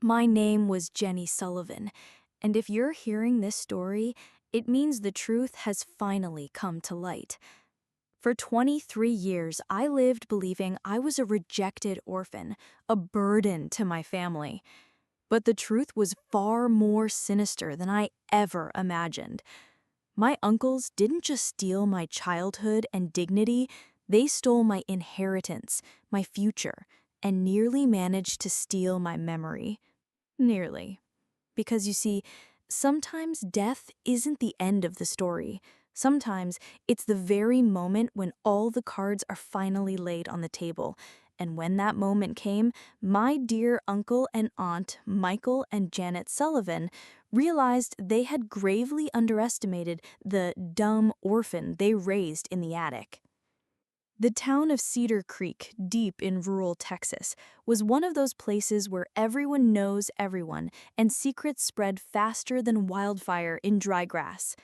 My name was Jenny Sullivan, and if you're hearing this story, it means the truth has finally come to light. For 23 years, I lived believing I was a rejected orphan, a burden to my family. But the truth was far more sinister than I ever imagined. My uncles didn't just steal my childhood and dignity, they stole my inheritance, my future, and nearly managed to steal my memory. Nearly. Because you see, sometimes death isn't the end of the story. Sometimes it's the very moment when all the cards are finally laid on the table. And when that moment came, my dear uncle and aunt, Michael and Janet Sullivan, realized they had gravely underestimated the dumb orphan they raised in the attic. The town of Cedar Creek, deep in rural Texas, was one of those places where everyone knows everyone and secrets spread faster than wildfire in dry grass.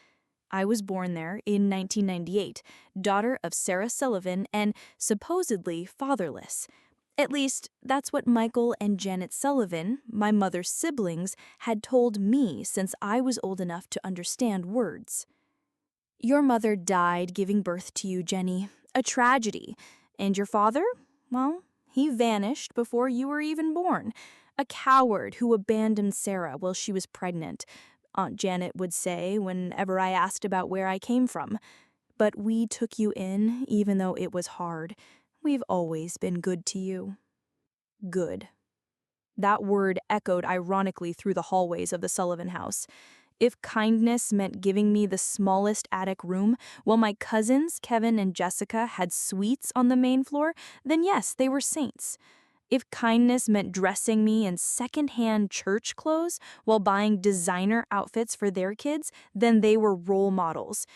I was born there in 1998, daughter of Sarah Sullivan and supposedly fatherless. At least, that's what Michael and Janet Sullivan, my mother's siblings, had told me since I was old enough to understand words. Your mother died giving birth to you, Jenny. A tragedy. And your father? Well, he vanished before you were even born. A coward who abandoned Sarah while she was pregnant, Aunt Janet would say whenever I asked about where I came from. But we took you in, even though it was hard. We've always been good to you. Good. That word echoed ironically through the hallways of the Sullivan house. If kindness meant giving me the smallest attic room, while my cousins, Kevin and Jessica, had suites on the main floor, then yes, they were saints. If kindness meant dressing me in secondhand church clothes while buying designer outfits for their kids, then they were role models.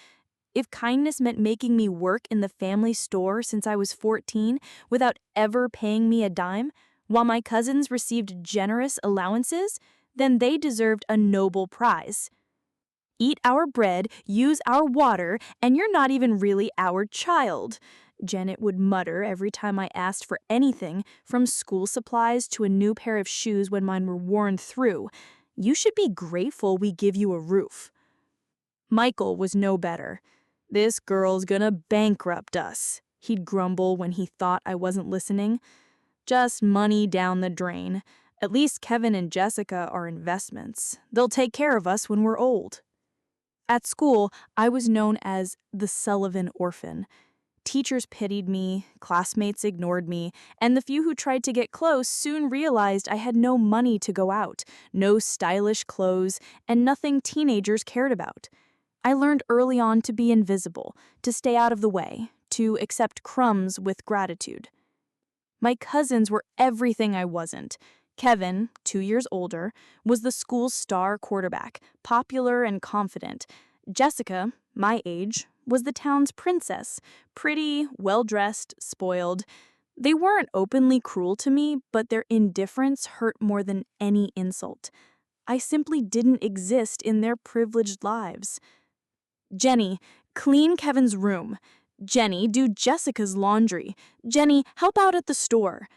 If kindness meant making me work in the family store since I was 14 without ever paying me a dime, while my cousins received generous allowances, then they deserved a Nobel Prize. Eat our bread, use our water, and you're not even really our child, Janet would mutter every time I asked for anything, from school supplies to a new pair of shoes when mine were worn through. You should be grateful we give you a roof. Michael was no better. This girl's gonna bankrupt us, he'd grumble when he thought I wasn't listening. Just money down the drain. At least Kevin and Jessica are investments. They'll take care of us when we're old. At school, I was known as the Sullivan orphan. Teachers pitied me, classmates ignored me, and the few who tried to get close soon realized I had no money to go out, no stylish clothes, and nothing teenagers cared about. I learned early on to be invisible, to stay out of the way, to accept crumbs with gratitude. My cousins were everything I wasn't. Kevin, 2 years older, was the school's star quarterback, popular and confident. Jessica, my age, was the town's princess, pretty, well-dressed, spoiled. They weren't openly cruel to me, but their indifference hurt more than any insult. I simply didn't exist in their privileged lives. Jenny, clean Kevin's room. Jenny, do Jessica's laundry. Jenny, help out at the store.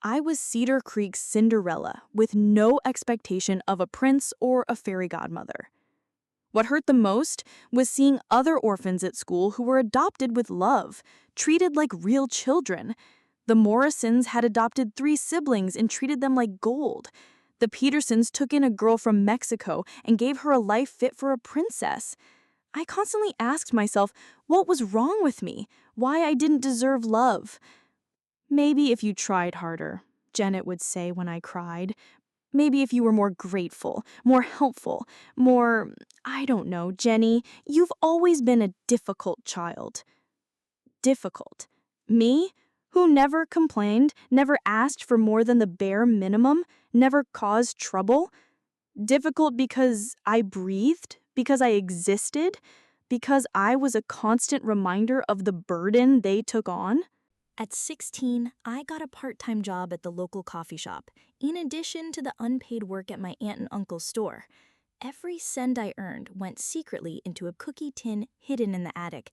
I was Cedar Creek's Cinderella, with no expectation of a prince or a fairy godmother. What hurt the most was seeing other orphans at school who were adopted with love, treated like real children. The Morrisons had adopted 3 siblings and treated them like gold. The Petersons took in a girl from Mexico and gave her a life fit for a princess. I constantly asked myself what was wrong with me, why I didn't deserve love. Maybe if you tried harder, Janet would say when I cried. Maybe if you were more grateful, more helpful, more, I don't know, Jenny, you've always been a difficult child. Difficult. Me, who never complained, never asked for more than the bare minimum, never caused trouble. Difficult because I breathed, because I existed, because I was a constant reminder of the burden they took on. At 16, I got a part-time job at the local coffee shop, in addition to the unpaid work at my aunt and uncle's store. Every cent I earned went secretly into a cookie tin hidden in the attic.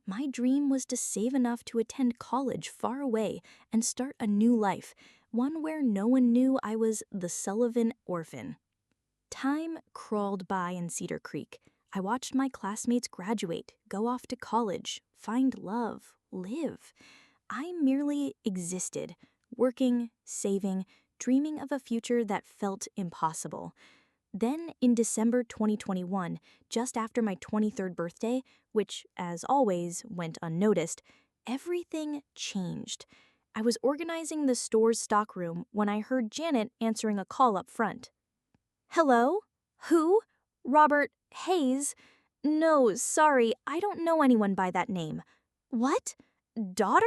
My dream was to save enough to attend college far away and start a new life, one where no one knew I was the Sullivan orphan. Time crawled by in Cedar Creek. I watched my classmates graduate, go off to college, find love, live. I merely existed, working, saving, dreaming of a future that felt impossible. Then, in December 2021, just after my 23rd birthday, which, as always, went unnoticed, everything changed. I was organizing the store's stockroom when I heard Janet answering a call up front. Hello? Who? Robert Hayes? No, sorry, I don't know anyone by that name. What? Daughter?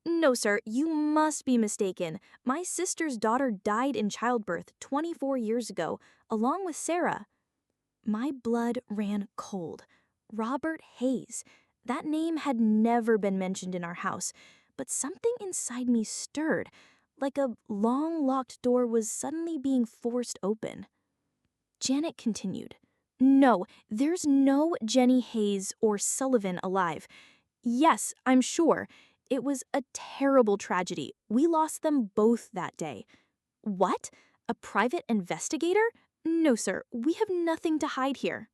No, sir, you must be mistaken. My sister's daughter died in childbirth 24 years ago, along with Sarah. My blood ran cold. Robert Hayes. That name had never been mentioned in our house, but something inside me stirred, like a long locked door was suddenly being forced open. Janet continued, No, there's no Jenny Hayes or Sullivan alive. Yes, I'm sure. It was a terrible tragedy. We lost them both that day. What? A private investigator? No, sir, we have nothing to hide here.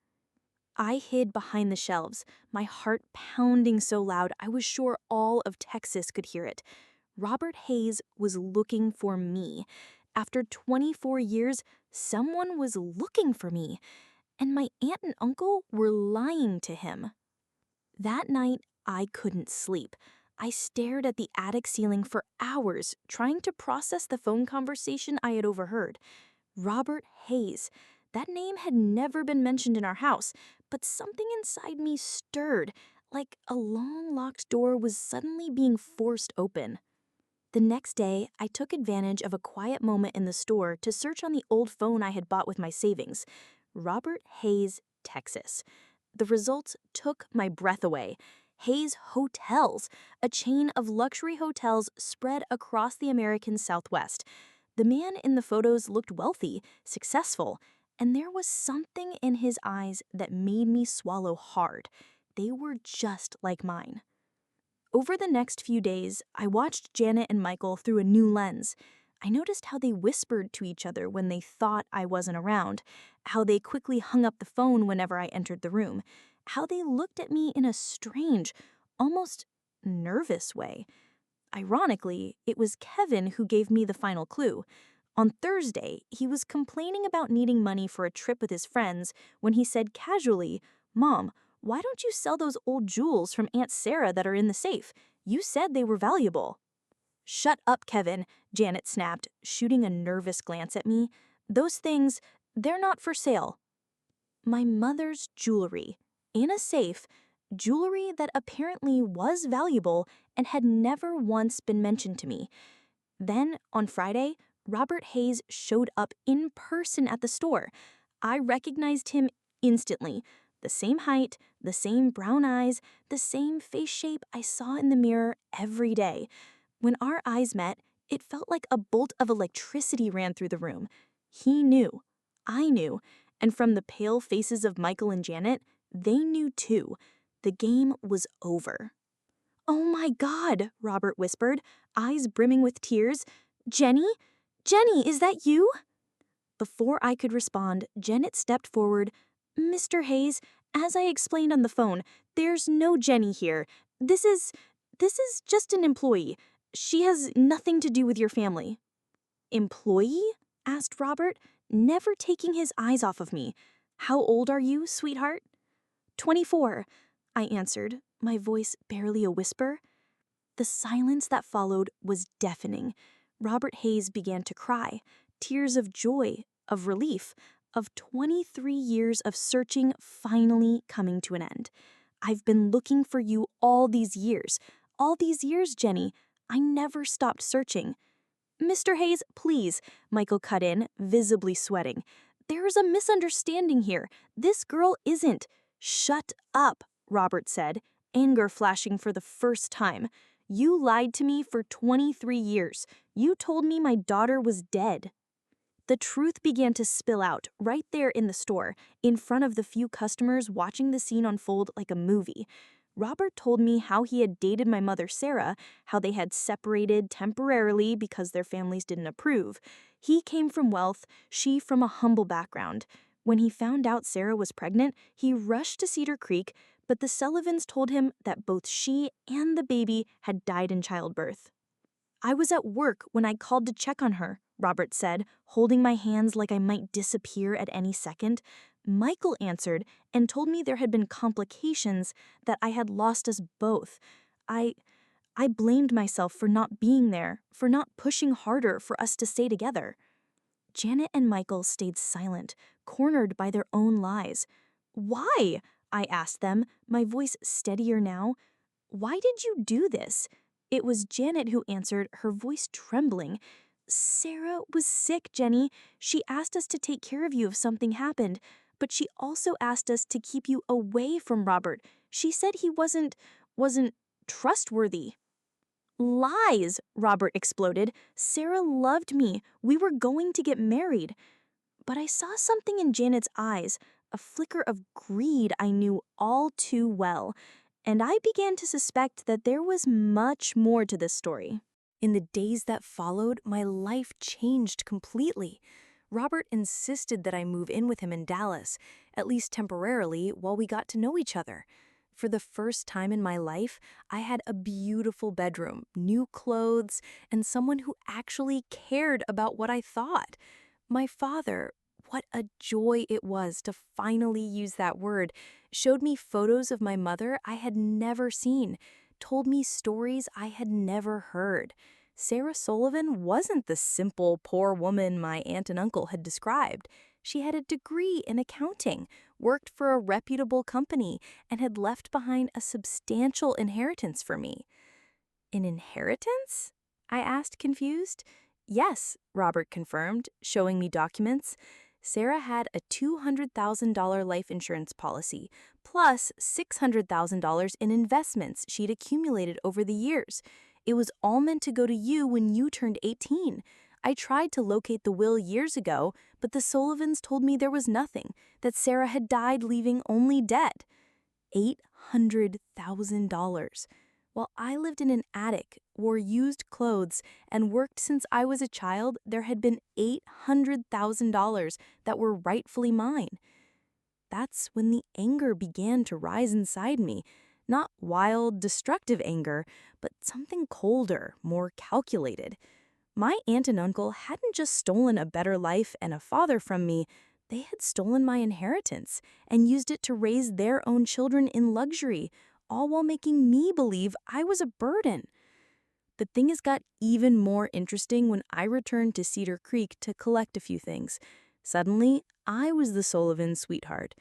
I hid behind the shelves, my heart pounding so loud I was sure all of Texas could hear it. Robert Hayes was looking for me. After 24 years, someone was looking for me, and my aunt and uncle were lying to him. That night, I couldn't sleep. I stared at the attic ceiling for hours, trying to process the phone conversation I had overheard. Robert Hayes. That name had never been mentioned in our house, but something inside me stirred, like a long locked door was suddenly being forced open. The next day, I took advantage of a quiet moment in the store to search on the old phone I had bought with my savings. Robert Hayes, Texas. The results took my breath away. Hayes Hotels, a chain of luxury hotels spread across the American Southwest. The man in the photos looked wealthy, successful, and there was something in his eyes that made me swallow hard. They were just like mine. Over the next few days, I watched Janet and Michael through a new lens. I noticed how they whispered to each other when they thought I wasn't around, how they quickly hung up the phone whenever I entered the room, how they looked at me in a strange, almost nervous way. Ironically, it was Kevin who gave me the final clue. On Thursday, he was complaining about needing money for a trip with his friends when he said casually, Mom, why don't you sell those old jewels from Aunt Sarah that are in the safe? You said they were valuable. Shut up, Kevin, Janet snapped, shooting a nervous glance at me. Those things, they're not for sale. My mother's jewelry. In a safe, jewelry that apparently was valuable and had never once been mentioned to me. Then, on Friday, Robert Hayes showed up in person at the store. I recognized him instantly. The same height, the same brown eyes, the same face shape I saw in the mirror every day. When our eyes met, it felt like a bolt of electricity ran through the room. He knew. I knew. And from the pale faces of Michael and Janet, they knew too. The game was over. Oh my God, Robert whispered, eyes brimming with tears. Jenny? Jenny, is that you? Before I could respond, Janet stepped forward. Mr. Hayes, as I explained on the phone, there's no Jenny here. This is just an employee. She has nothing to do with your family. Employee? Asked Robert, never taking his eyes off of me. How old are you, sweetheart? 24, I answered, my voice barely a whisper. The silence that followed was deafening. Robert Hayes began to cry, tears of joy, of relief, of 23 years of searching finally coming to an end. I've been looking for you all these years, Jenny. I never stopped searching. Mr. Hayes, please, Michael cut in, visibly sweating. There's a misunderstanding here. This girl isn't. Shut up, Robert said, anger flashing for the first time. You lied to me for 23 years. You told me my daughter was dead. The truth began to spill out right there in the store, in front of the few customers watching the scene unfold like a movie. Robert told me how he had dated my mother Sarah, how they had separated temporarily because their families didn't approve. He came from wealth, she from a humble background. When he found out Sarah was pregnant, he rushed to Cedar Creek, but the Sullivans told him that both she and the baby had died in childbirth. I was at work when I called to check on her, Robert said, holding my hands like I might disappear at any second. Michael answered and told me there had been complications, that I had lost us both. I I blamed myself for not being there, for not pushing harder for us to stay together. Janet and Michael stayed silent, cornered by their own lies. Why? I asked them, my voice steadier now. Why did you do this? It was Janet who answered, her voice trembling. Sarah was sick, Jenny. She asked us to take care of you if something happened, but she also asked us to keep you away from Robert. She said he wasn't trustworthy. Lies, Robert exploded. Sarah loved me. We were going to get married. But I saw something in Janet's eyes, a flicker of greed I knew all too well, and I began to suspect that there was much more to this story. In the days that followed, my life changed completely. Robert insisted that I move in with him in Dallas, at least temporarily, while we got to know each other. For the first time in my life, I had a beautiful bedroom, new clothes, and someone who actually cared about what I thought. My father, what a joy it was to finally use that word, showed me photos of my mother I had never seen, told me stories I had never heard. Sarah Sullivan wasn't the simple, poor woman my aunt and uncle had described. She had a degree in accounting, worked for a reputable company, and had left behind a substantial inheritance for me. An inheritance? I asked, confused. Yes, Robert confirmed, showing me documents. Sarah had a $200,000 life insurance policy, plus $600,000 in investments she'd accumulated over the years. It was all meant to go to you when you turned 18. I tried to locate the will years ago, but the Sullivans told me there was nothing, that Sarah had died leaving only debt. $800,000. While I lived in an attic, wore used clothes, and worked since I was a child, there had been $800,000 that were rightfully mine. That's when the anger began to rise inside me. Not wild, destructive anger, but something colder, more calculated. My aunt and uncle hadn't just stolen a better life and a father from me, they had stolen my inheritance and used it to raise their own children in luxury, all while making me believe I was a burden. The thing has got even more interesting when I returned to Cedar Creek to collect a few things. Suddenly, I was the Sullivan sweetheart.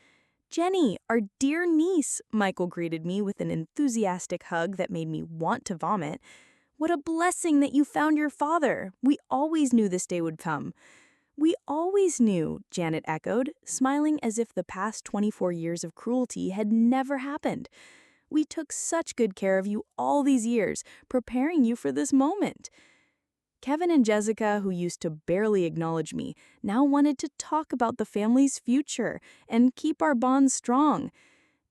Jenny, our dear niece, Michael greeted me with an enthusiastic hug that made me want to vomit. What a blessing that you found your father. We always knew this day would come. We always knew, Janet echoed, smiling as if the past 24 years of cruelty had never happened. We took such good care of you all these years, preparing you for this moment. Kevin and Jessica, who used to barely acknowledge me, now wanted to talk about the family's future and keep our bond strong.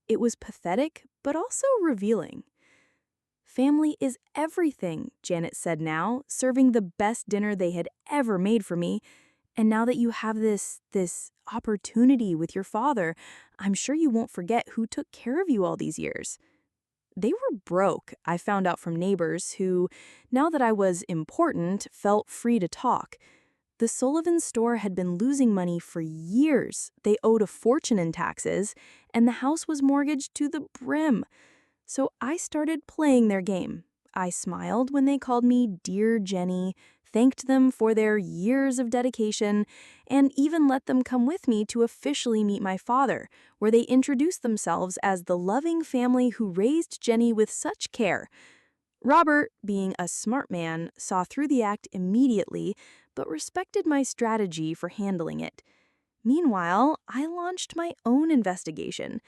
It was pathetic, but also revealing. Family is everything, Janet said now, serving the best dinner they had ever made for me. And now that you have this opportunity with your father, I'm sure you won't forget who took care of you all these years. They were broke, I found out from neighbors who, now that I was important, felt free to talk. The Sullivan store had been losing money for years. They owed a fortune in taxes, and the house was mortgaged to the brim. So I started playing their game. I smiled when they called me Dear Jenny, thanked them for their years of dedication, and even let them come with me to officially meet my father, where they introduced themselves as the loving family who raised Jenny with such care. Robert, being a smart man, saw through the act immediately, but respected my strategy for handling it. Meanwhile, I launched my own investigation.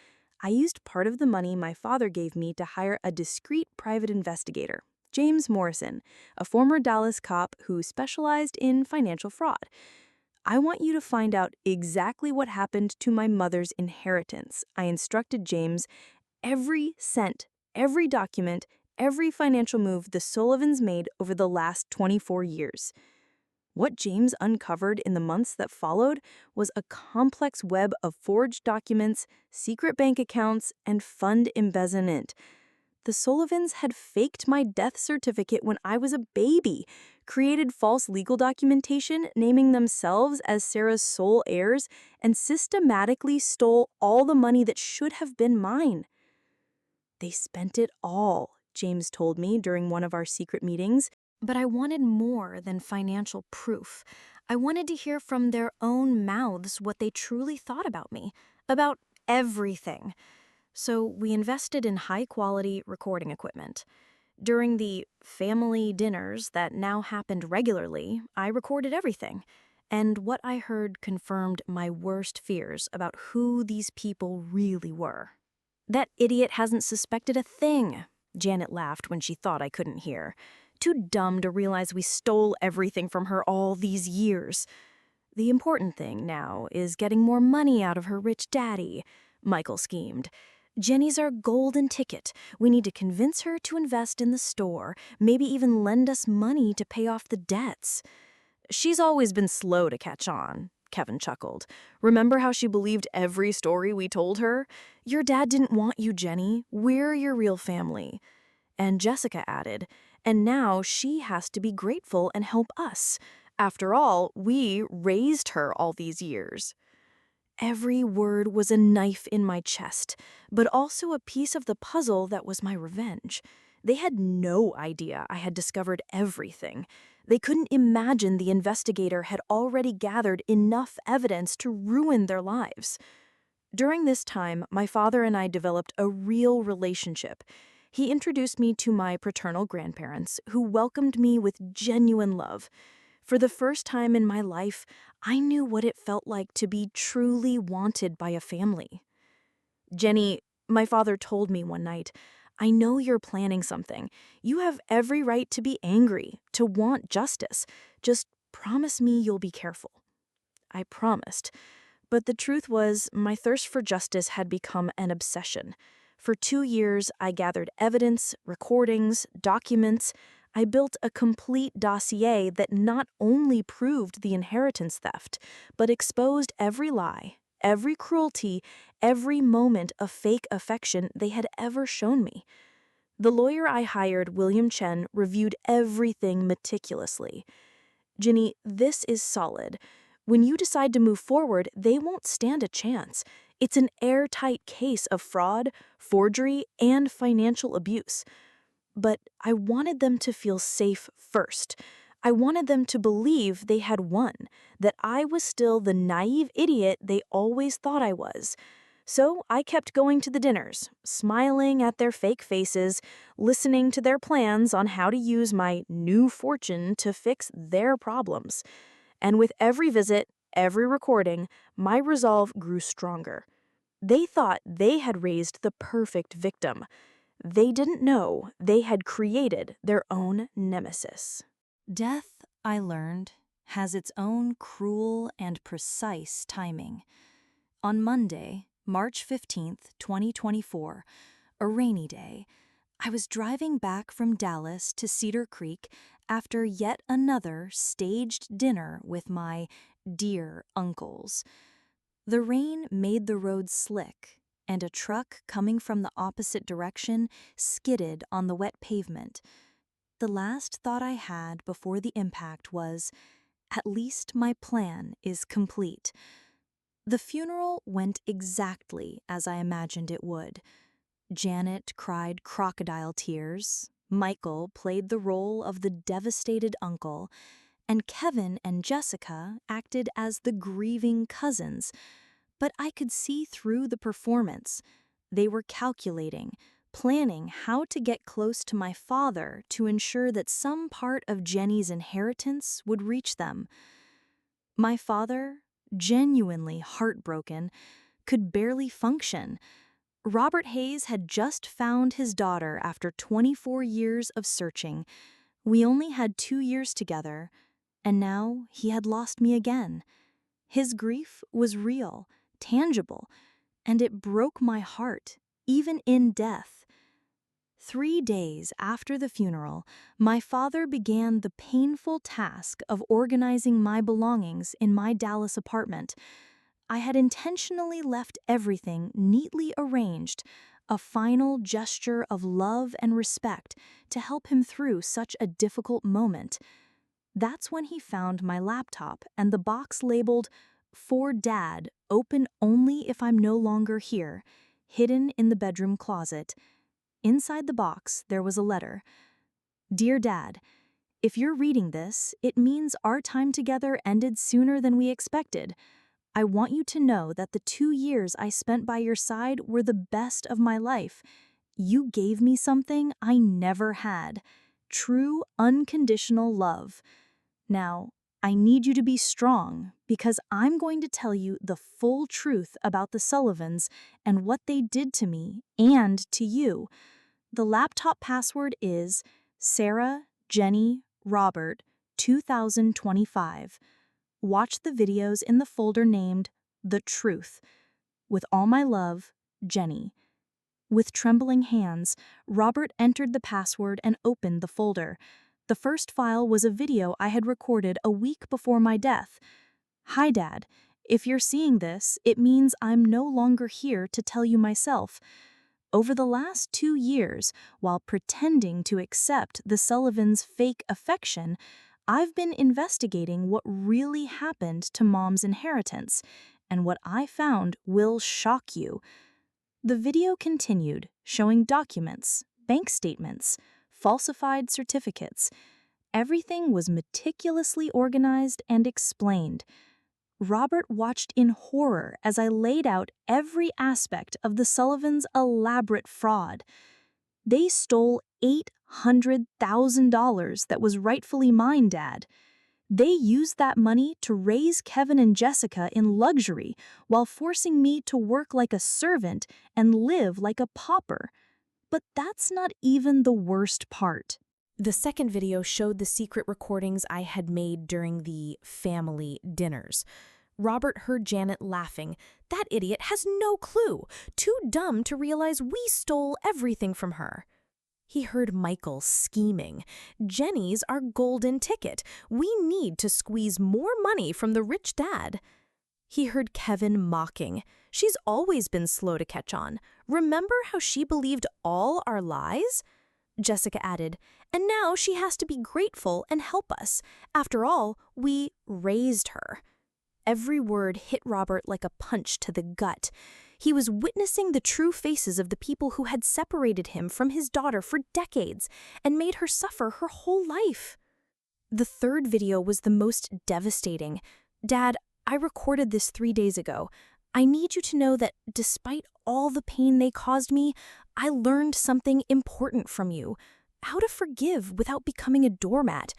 I used part of the money my father gave me to hire a discreet private investigator, James Morrison, a former Dallas cop who specialized in financial fraud. I want you to find out exactly what happened to my mother's inheritance, I instructed James. Every cent, every document, every financial move the Sullivans made over the last 24 years. What James uncovered in the months that followed was a complex web of forged documents, secret bank accounts, and fund embezzlement. The Sullivans had faked my death certificate when I was a baby, created false legal documentation naming themselves as Sarah's sole heirs, and systematically stole all the money that should have been mine. They spent it all, James told me during one of our secret meetings. But I wanted more than financial proof. I wanted to hear from their own mouths what they truly thought about me, about everything. So we invested in high-quality recording equipment. During the family dinners that now happened regularly, I recorded everything. And what I heard confirmed my worst fears about who these people really were. That idiot hasn't suspected a thing, Janet laughed when she thought I couldn't hear. Too dumb to realize we stole everything from her all these years. The important thing now is getting more money out of her rich daddy, Michael schemed. Jenny's our golden ticket. We need to convince her to invest in the store, maybe even lend us money to pay off the debts. She's always been slow to catch on, Kevin chuckled. Remember how she believed every story we told her? Your dad didn't want you, Jenny. We're your real family. And Jessica added, and now she has to be grateful and help us. After all, we raised her all these years. Every word was a knife in my chest, but also a piece of the puzzle that was my revenge. They had no idea I had discovered everything. They couldn't imagine the investigator had already gathered enough evidence to ruin their lives. During this time, my father and I developed a real relationship. He introduced me to my paternal grandparents, who welcomed me with genuine love. For the first time in my life, I knew what it felt like to be truly wanted by a family. Jenny, my father told me one night, I know you're planning something. You have every right to be angry, to want justice. Just promise me you'll be careful. I promised. But the truth was, my thirst for justice had become an obsession. For 2 years, I gathered evidence, recordings, documents. I built a complete dossier that not only proved the inheritance theft, but exposed every lie, every cruelty, every moment of fake affection they had ever shown me. The lawyer I hired, William Chen, reviewed everything meticulously. Ginny, this is solid. When you decide to move forward, they won't stand a chance. It's an airtight case of fraud, forgery, and financial abuse. But I wanted them to feel safe first. I wanted them to believe they had won, that I was still the naive idiot they always thought I was. So I kept going to the dinners, smiling at their fake faces, listening to their plans on how to use my new fortune to fix their problems. And with every visit, every recording, my resolve grew stronger. They thought they had raised the perfect victim. They didn't know they had created their own nemesis. Death, I learned, has its own cruel and precise timing. On Monday, March 15th, 2024, a rainy day, I was driving back from Dallas to Cedar Creek after yet another staged dinner with my dear uncles. The rain made the road slick, and a truck coming from the opposite direction skidded on the wet pavement. The last thought I had before the impact was, at least my plan is complete. The funeral went exactly as I imagined it would. Janet cried crocodile tears, Michael played the role of the devastated uncle, and Kevin and Jessica acted as the grieving cousins. But I could see through the performance. They were calculating, planning how to get close to my father to ensure that some part of Jenny's inheritance would reach them. My father, genuinely heartbroken, could barely function. Robert Hayes had just found his daughter after 24 years of searching. We only had 2 years together, and now he had lost me again. His grief was real, tangible, and it broke my heart, even in death. 3 days after the funeral, my father began the painful task of organizing my belongings in my Dallas apartment. I had intentionally left everything neatly arranged, a final gesture of love and respect to help him through such a difficult moment. That's when he found my laptop and the box labeled, "For Dad, open only if I'm no longer here," hidden in the bedroom closet. Inside the box, there was a letter. "Dear Dad, if you're reading this, it means our time together ended sooner than we expected. I want you to know that the 2 years I spent by your side were the best of my life. You gave me something I never had. True, unconditional love. Now, I need you to be strong because I'm going to tell you the full truth about the Sullivans and what they did to me and to you. The laptop password is Sarah, Jenny, Robert, 2025. Watch the videos in the folder named The Truth. With all my love, Jenny." With trembling hands, Robert entered the password and opened the folder. The first file was a video I had recorded a week before my death. "Hi, Dad. If you're seeing this, it means I'm no longer here to tell you myself. Over the last 2 years, while pretending to accept the Sullivans' fake affection, I've been investigating what really happened to Mom's inheritance, and what I found will shock you." The video continued, showing documents, bank statements, falsified certificates. Everything was meticulously organized and explained. Robert watched in horror as I laid out every aspect of the Sullivans' elaborate fraud. They stole $800,000 that was rightfully mine, Dad. They used that money to raise Kevin and Jessica in luxury while forcing me to work like a servant and live like a pauper. But that's not even the worst part. The second video showed the secret recordings I had made during the family dinners. Robert heard Janet laughing. "That idiot has no clue. Too dumb to realize we stole everything from her." He heard Michael scheming. "Jenny's our golden ticket. We need to squeeze more money from the rich dad." He heard Kevin mocking. "She's always been slow to catch on. Remember how she believed all our lies?" Jessica added, "And now she has to be grateful and help us. After all, we raised her." Every word hit Robert like a punch to the gut. He was witnessing the true faces of the people who had separated him from his daughter for decades and made her suffer her whole life. The third video was the most devastating. "Dad, I recorded this 3 days ago. I need you to know that despite all the pain they caused me, I learned something important from you. How to forgive without becoming a doormat.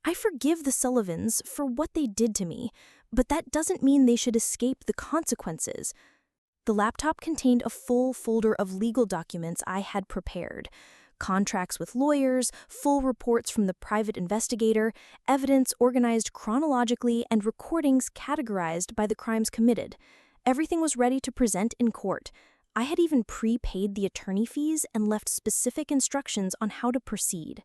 I forgive the Sullivans for what they did to me, but that doesn't mean they should escape the consequences." The laptop contained a full folder of legal documents I had prepared. Contracts with lawyers, full reports from the private investigator, evidence organized chronologically, and recordings categorized by the crimes committed. Everything was ready to present in court. I had even prepaid the attorney fees and left specific instructions on how to proceed.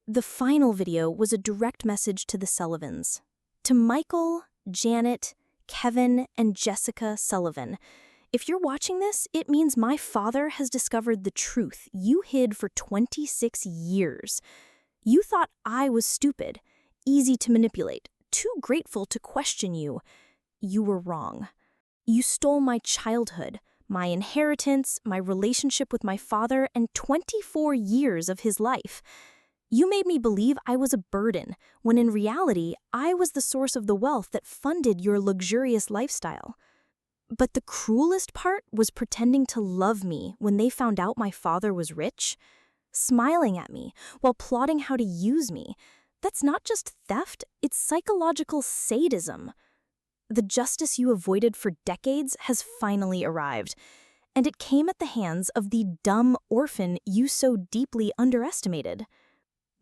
The final video was a direct message to the Sullivans. To Michael, Janet, Kevin, and Jessica Sullivan. If you're watching this, it means my father has discovered the truth you hid for 26 years. You thought I was stupid, easy to manipulate, too grateful to question you. You were wrong. You stole my childhood, my inheritance, my relationship with my father, and 24 years of his life. You made me believe I was a burden, when in reality, I was the source of the wealth that funded your luxurious lifestyle. But the cruelest part was pretending to love me when they found out my father was rich, smiling at me while plotting how to use me. That's not just theft, it's psychological sadism. The justice you avoided for decades has finally arrived, and it came at the hands of the dumb orphan you so deeply underestimated.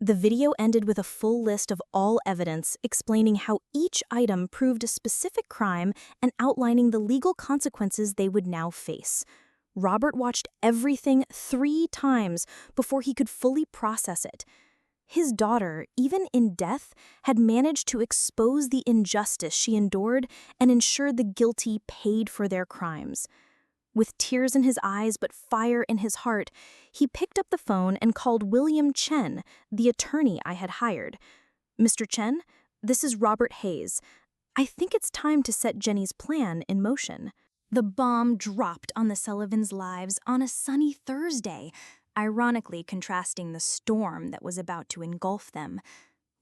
The video ended with a full list of all evidence explaining how each item proved a specific crime and outlining the legal consequences they would now face. Robert watched everything 3 times before he could fully process it. His daughter, even in death, had managed to expose the injustice she endured and ensure the guilty paid for their crimes. With tears in his eyes but fire in his heart, he picked up the phone and called William Chen, the attorney I had hired. "Mr. Chen, this is Robert Hayes. I think it's time to set Jenny's plan in motion." The bomb dropped on the Sullivans' lives on a sunny Thursday, ironically contrasting the storm that was about to engulf them.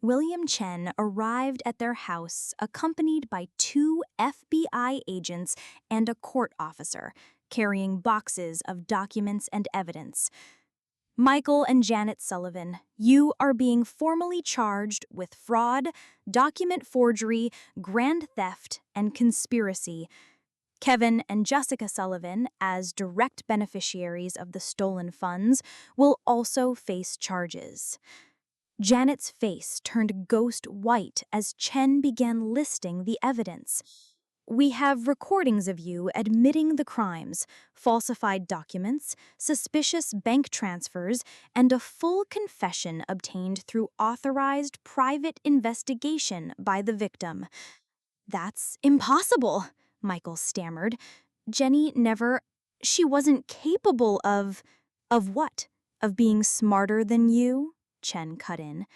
William Chen arrived at their house accompanied by 2 FBI agents and a court officer, carrying boxes of documents and evidence. "Michael and Janet Sullivan, you are being formally charged with fraud, document forgery, grand theft, and conspiracy. Kevin and Jessica Sullivan, as direct beneficiaries of the stolen funds, will also face charges." Janet's face turned ghost white as Chen began listing the evidence. "We have recordings of you admitting the crimes, falsified documents, suspicious bank transfers, and a full confession obtained through authorized private investigation by the victim." "That's impossible," Michael stammered. "Jenny never... she wasn't capable of..." "Of what? Of being smarter than you?" Chen cut in.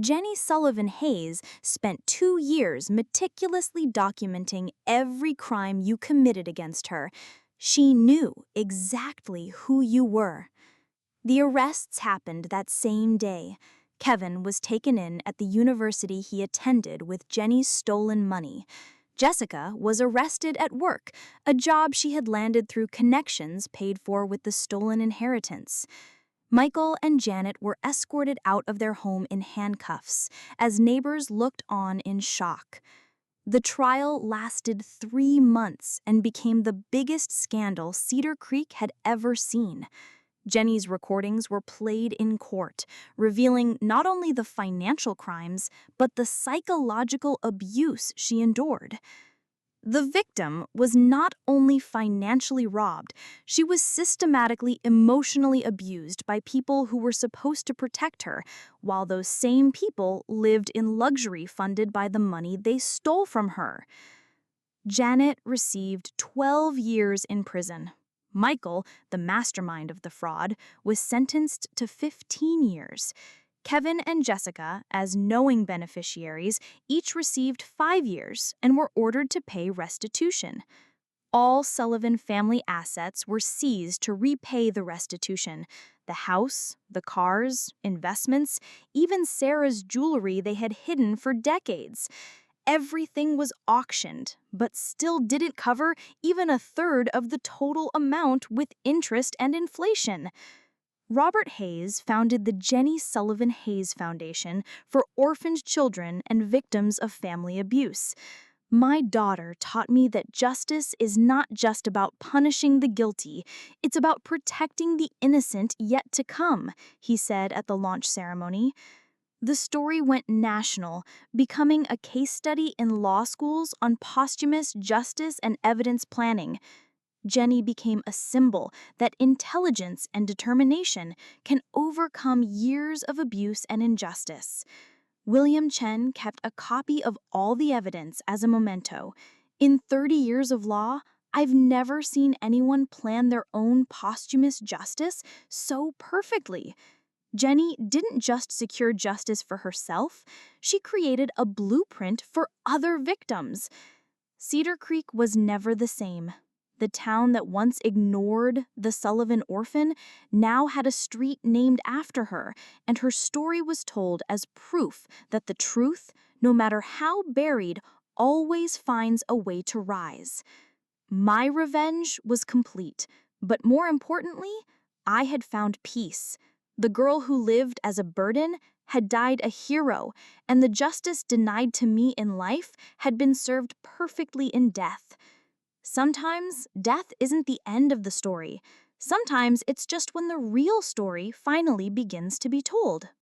"Jenny Sullivan Hayes spent 2 years meticulously documenting every crime you committed against her. She knew exactly who you were." The arrests happened that same day. Kevin was taken in at the university he attended with Jenny's stolen money. Jessica was arrested at work, a job she had landed through connections paid for with the stolen inheritance. Michael and Janet were escorted out of their home in handcuffs as neighbors looked on in shock. The trial lasted 3 months and became the biggest scandal Cedar Creek had ever seen. Jenny's recordings were played in court, revealing not only the financial crimes, but the psychological abuse she endured. The victim was not only financially robbed, she was systematically emotionally abused by people who were supposed to protect her, while those same people lived in luxury funded by the money they stole from her. Janet received 12 years in prison. Michael, the mastermind of the fraud, was sentenced to 15 years. Kevin and Jessica, as knowing beneficiaries, each received 5 years and were ordered to pay restitution. All Sullivan family assets were seized to repay the restitution: the house, the cars, investments, even Sarah's jewelry they had hidden for decades. Everything was auctioned, but still didn't cover even a third of the total amount with interest and inflation. Robert Hayes founded the Jenny Sullivan Hayes Foundation for orphaned children and victims of family abuse. "My daughter taught me that justice is not just about punishing the guilty, it's about protecting the innocent yet to come," he said at the launch ceremony. The story went national, becoming a case study in law schools on posthumous justice and evidence planning. Jenny became a symbol that intelligence and determination can overcome years of abuse and injustice. William Chen kept a copy of all the evidence as a memento. In 30 years of law, I've never seen anyone plan their own posthumous justice so perfectly. Jenny didn't just secure justice for herself, she created a blueprint for other victims. Cedar Creek was never the same. The town that once ignored the Sullivan orphan now had a street named after her, and her story was told as proof that the truth, no matter how buried, always finds a way to rise. My revenge was complete, but more importantly, I had found peace. The girl who lived as a burden had died a hero, and the justice denied to me in life had been served perfectly in death. Sometimes death isn't the end of the story. Sometimes it's just when the real story finally begins to be told.